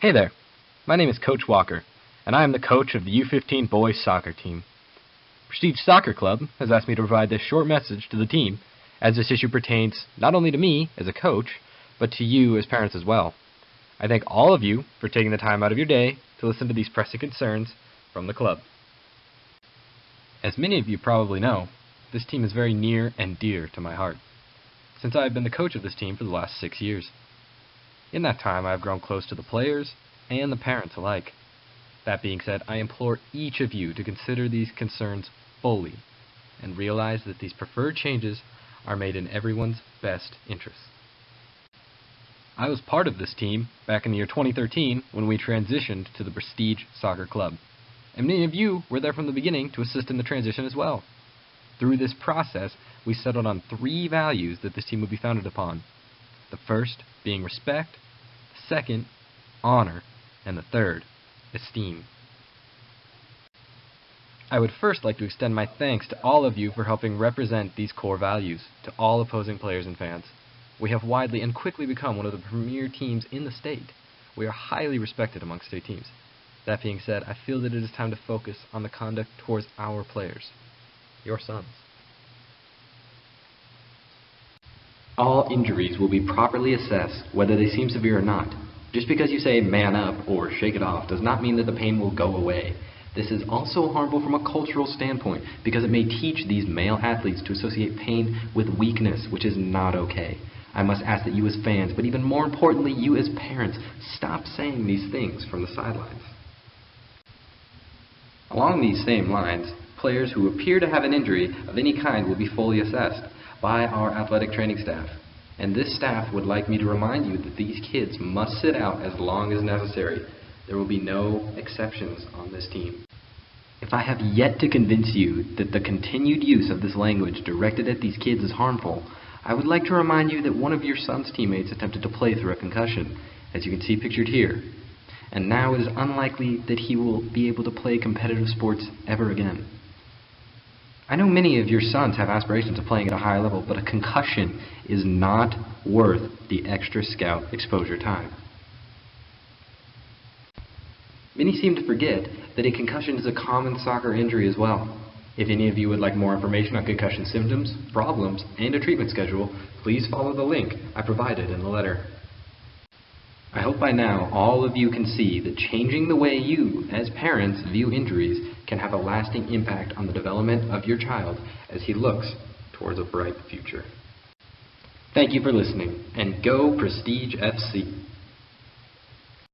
Hey there, my name is Coach Walker, and I am the coach of the U15 boys soccer team. Prestige Soccer Club has asked me to provide this short message to the team, as this issue pertains not only to me as a coach, but to you as parents as well. I thank all of you for taking the time out of your day to listen to these pressing concerns from the club. As many of you probably know, this team is very near and dear to my heart, since I have been the coach of this team for the last 6 years. In that time, I have grown close to the players and the parents alike. That being said, I implore each of you to consider these concerns fully and realize that these preferred changes are made in everyone's best interests. I was part of this team back in the year 2013 when we transitioned to the Prestige Soccer Club, and many of you were there from the beginning to assist in the transition as well. Through this process, we settled on 3 values that this team would be founded upon. The first being respect, the second, honor, and the third, esteem. I would first like to extend my thanks to all of you for helping represent these core values to all opposing players and fans. We have widely and quickly become one of the premier teams in the state. We are highly respected among state teams. That being said, I feel that it is time to focus on the conduct towards our players, your sons. All injuries will be properly assessed, whether they seem severe or not. Just because you say man up or shake it off does not mean that the pain will go away. This is also harmful from a cultural standpoint because it may teach these male athletes to associate pain with weakness, which is not okay. I must ask that you as fans, but even more importantly, you as parents, stop saying these things from the sidelines. Along these same lines, players who appear to have an injury of any kind will be fully assessed by our athletic training staff. And this staff would like me to remind you that these kids must sit out as long as necessary. There will be no exceptions on this team. If I have yet to convince you that the continued use of this language directed at these kids is harmful, I would like to remind you that one of your son's teammates attempted to play through a concussion, as you can see pictured here. And now it is unlikely that he will be able to play competitive sports ever again. I know many of your sons have aspirations of playing at a high level, but a concussion is not worth the extra scout exposure time. Many seem to forget that a concussion is a common soccer injury as well. If any of you would like more information on concussion symptoms, problems, and a treatment schedule, please follow the link I provided in the letter. I hope by now all of you can see that changing the way you, as parents, view injuries can have a lasting impact on the development of your child as he looks towards a bright future. Thank you for listening, and go Prestige FC!